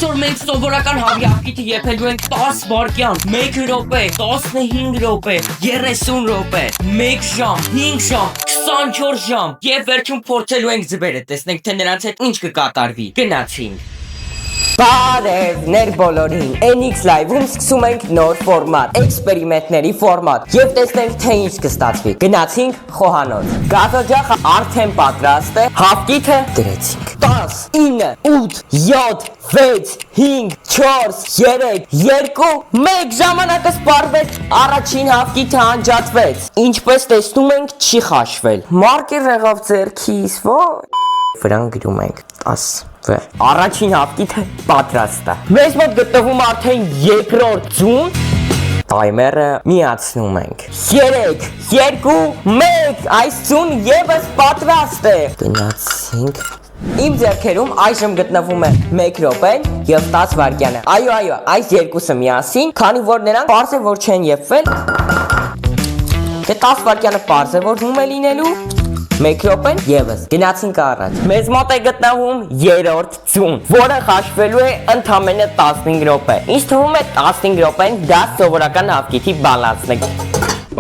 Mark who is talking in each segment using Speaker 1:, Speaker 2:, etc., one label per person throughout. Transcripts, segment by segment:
Speaker 1: Այսօր մենք սովորական հավիակիթը եփելու ենք 10 վայրկյան, 1 րոպե, 15 րոպե, 30 րոպե, 1 ժամ, 5 ժամ, 24 ժամ եւ վերջում փորձելու ենք ձվերը, տեսնենք թե նրանց հետ ինչ կկատարվի։ Գնացինք։ Բարևներ բոլորին, NX Live-ում սկսում ենք նոր ֆորմատ, էքսպերիմենտների ֆորմատ եւ տեսնենք թե ինչ կստացվի։ Գնացինք խոհանոց։ Գազօջախը արդեն պատրաստ է, հավկիթը դրեցինք։ 10, 9, 8, 7, 6, 5, 4, 3, 2, 1 ժամանակը սպառվեց, առաջին հավկիթը անջատվեց։ Ինչպես տեսնում ենք, չի խաշվել։ Մարկեր եղավ ձեռքիս, վրան գրում ենք 10 վեր։ Առաջին հավկիթը պատրաստ է։ Մեզ մոտ գտնվում արդեն երկրորդ ձուն։ Տայմերը միացնում ենք։ 3, 2, 1, այս ձուն եւս պատրաստ է։ Գնացինք։ Իմ ձեռքերում այժմ գտնվում է 1 րոպեն եւ 10 վայրկյանը։ Այո, այս երկուսը միասին, քանի որ նրանք պարզ է որ չեն եփվել։ Դե 10 վայրկյանը պարզ է որ նում է լինելու։ 1 րոպեն եւս գնացինք առաջ։ Մեզ մոտ է գտնվում երրորդ ձուն, որը խաշվելու է ընդամենը 15 րոպե։ Ինչ թվում է 15 րոպեն դա սովորական հավկիթի բալանսն է։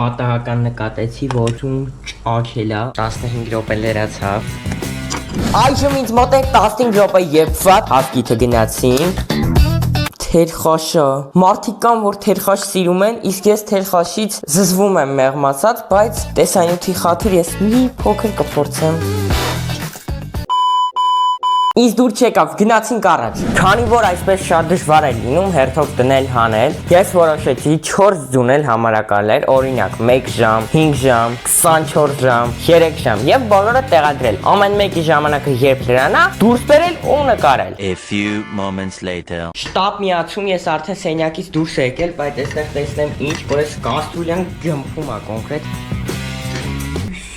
Speaker 1: Պատահական նկատեցի, որ ձուն ճաքել է, 15 րոպե լրացավ։ Այժմ ինձ մոտ է 15 րոպե եփված հավկիթը գնացին։ Թերխաշը։ Մարդիկ կան, որ թերխաշ սիրում են, իսկ ես թերխաշից զզվում եմ մեղմացած, բայց տեսանյութի խաթր ես մի փոքր կփորձեմ։ Ինձ դուր չեկավ, գնացինք առաջ։ Քանի որ այսպես շատ դժվար է լինում հերթով դնել հանել, ես որոշեցի 4 ձունել համարակալել, օրինակ 1 ժամ, 5 ժամ, 24 ժամ, 3 ժամ եւ բոլորը տեղադրել։ Ամեն մեկի ժամանակը երբ լրանա, դուրս բերել ու նկարել։
Speaker 2: A few moments later.
Speaker 1: Շտապ միացում ես արդեն սենյակից դուրս եկել, բայց այստեղ տեսնեմ ինչ, որ էս կաստրուլյան գմփում է կոնկրետ։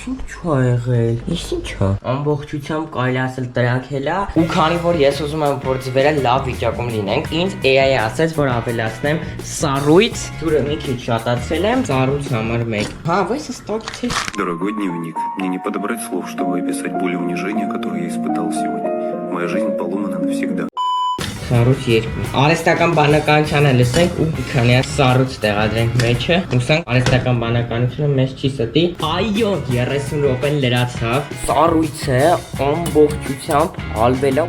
Speaker 1: Ինչ եղել։ Ինչա։ Ամբողջությամբ կարելի ասել տրաքել է, ու քանի որ ես ուզում եմ որ ձվերը лав վիճակում լինենք, ինձ AI-ը ասեց որ ավելացնեմ սառույց, ջուրը մի քիչ շատացրել եմ, սառույց համար 1։ Հա, վայս ստոկցի։
Speaker 3: Дорогой дневник, мне не подобрать слов, чтобы описать боль и унижение, которое я испытал сегодня. Моя жизнь поломана навсегда.
Speaker 1: Սառույց 2։ Արհեստական բանականությանը լսենք ու մի քանի սառույց տեղադրենք մեջը։ Ուսանք արհեստական բանականությունը մեզ չի ստի։ Այո, 30 րոպեն լրացավ։ Սառույցը ամբողջությամբ ալվել է։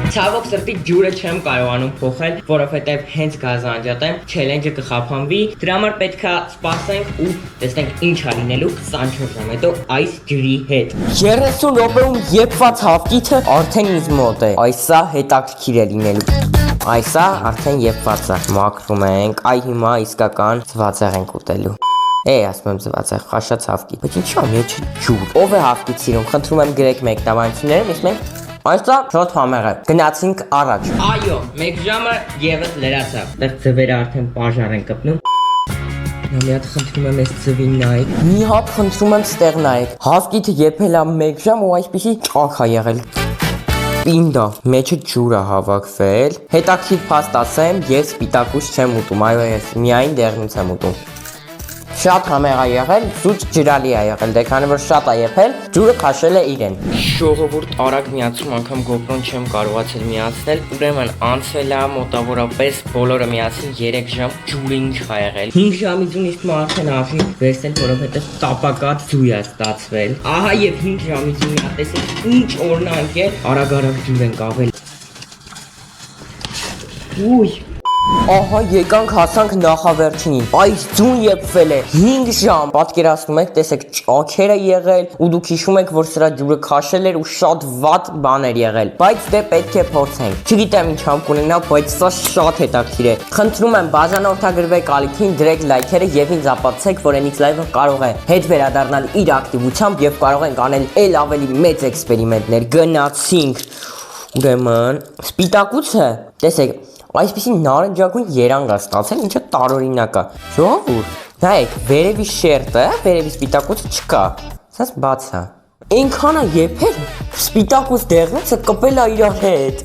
Speaker 1: Ցավոք սրտի ջուրը չեմ կարողանում փոխել, որովհետև հենց գազը անջատեմ, չելենջը կխափանվի։ Դրա համար պետքա սպասենք ու տեսնենք ինչ է լինելու 24 ժամ հետո այս ջրի հետ։ 30 րոպեում եփված հավկիթը արդեն ինձ մոտ է։ Այսա հետաքրքիր է լինելու։ Այսա արդեն եփված է։ Մաքրում ենք։ Այ հիմա իսկական ծվածեղ ենք ուտելու։ Ասում եմ ծվածեղ, խաշած հավկիթ։ Բայց ինչա՞ մեջը ջուր։ Ով է հավկիթ սիրում, խնդրում եմ գրեք մեկնաբանությունները, իսկ մենք Այսա շատ համեղ է։ Գնացինք առաջ։ Այո, 1 ժամը եւս լրացավ։ Այդտեղ ձվերը արդեն բաժար են կպնում։ Մի հատ խնդրում եմ այս ձվին նայեք։ Մի հատ խնդրում եմ ստեղ նայեք։ Հավկիթը եփել է 1 ժամ ու այսպեսի ճաք է եղել։ Պինդա, մեջը ջուր է հավաքվել։ Հետաքրքիր փաստ ասեմ, ես սպիտակուց չեմ ուտում, այո, ես միայն դեղնից եմ ուտում։ Շատ համեղ է եղել, զուտ ջրալի է եղել, դե քանի որ շատ է եփել, ջուրը քաշել է իրեն։ Ժողովուրդ արագ միացում, անգամ GoPro-ն չեմ կարողացել միացնել, ուրեմն անցել է մոտավորապես բոլորը միասին 3 ժամ, ջուրը ինչ է եղել։ 5 ժամից ու իսկ արդեն ավի վերցնել, որովհետև տապակած ջուր է ստացվել։ Ահա եւ 5 ժամից ու մի տեսեք ինչ օրնանք է, արագ ջուր ենք ավել։ Ուй Ահա եկանք հասանք նախավերջինին, այս ձուն եփվել է 5 ժամ, պատկերացնում եք, տեսեք ճաքեր է եղել ու դուք հիշում եք, որ սրա ջուրը քաշել էր ու շատ վատ բան էր եղել, բայց դե պետք է փորձենք, չգիտեմ ինչ համ կունենա, բայց սա շատ հետաքրքիր է, խնդրում եմ բաժանորդագրվեք ալիքին, դրեք լայքերը եւ ինձ ապացուցեք, որ NX Live-ը կարող է հետ վերադառնալ իր ակտիվությամբ եւ կարող ենք անել ել ավելի մեծ էքսպերիմենտներ, գնացինք, ուրեմն սպիտակուցը, տեսեք Այսպիսի նարնջագույն երանգ է ստացել, ինչը տարօրինակ է։ Ժողովուրդ, նայեք, վերևի շերտը, վերևի սպիտակուցը չկա։ Սաս բաց է։ Այնքան է եփել, սպիտակուց դեղնոցը կպել է իր հետ։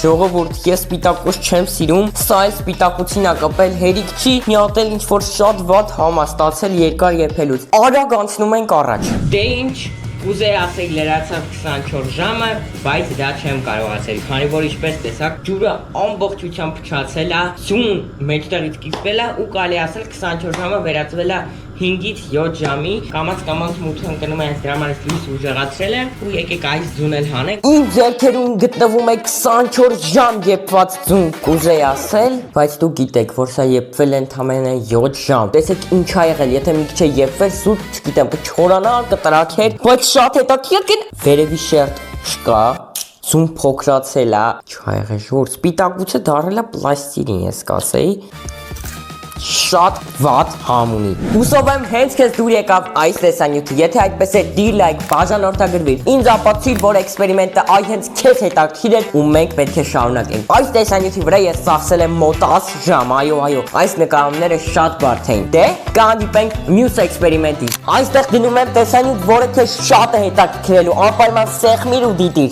Speaker 1: Ժողովուրդ, ես սպիտակուց չեմ սիրում, սա էլ սպիտակուցին է կպել, հերիք չի, մի հատ էլ ինչ-որ շատ վատ համ է ստացել երկար եփելուց։ Արագ անցնում ենք առաջ։ Դե ինչ Կուզեի ասել լրացավ 24 ժամը, բայց դա չեմ կարողացել, քանի որ ինչպես տեսակ, ջուրը ամբողջությամբ փչացել է, սյուն մեջտեղից կիսվել է ու կարելի ասել 24 ժամը վերածվել է 5-ից 7 ժամի, կամաց մութը ընկնում է այս դրա համար լույս ուժեղացրել եմ ու եկեք այս ձունել հանենք։ Իմ ձեռքերում գտնվում է 24 ժամ եփված ձուն, կուզեի ասել, բայց դու գիտեք, որ սա եփվել է ընդամենը 7 ժամ։ Տեսեք ինչ ա եղել, եթե մի քիչ է եփվել, սուտ, չգիտեմ, կչորանա, կտրաքեր, բայց շատ հետաքրքիր է։ Վերևի շերտ չկա, ձուն փոքրացել է, չա եղել ժոր, սպիտակուցը դարել է պլաստիլին, ես կասեի։ Շատ վատ համ ունի։ Հուսով եմ հենց քեզ դուր եկավ այս տեսանյութը, եթե այդպես է դիր լայք, բաժանորդագրվիր, ինձ ապացույց, որ էքսպերիմենտը այ հենց քեզ հետաքրքիր է ու մենք պետք է շարունակենք։ Այս տեսանյութի վրա ես ծախսել եմ մոտ 10 ժամ, այո, այս նկարումները շատ բարդ էին։ Դե, կհանդիպենք մյուս էքսպերիմենտի։ Այստեղ դնում եմ տեսանյութ, որը քեզ շատ է հետաքրքրելու, անպայման սեղմիր ու դիտիր։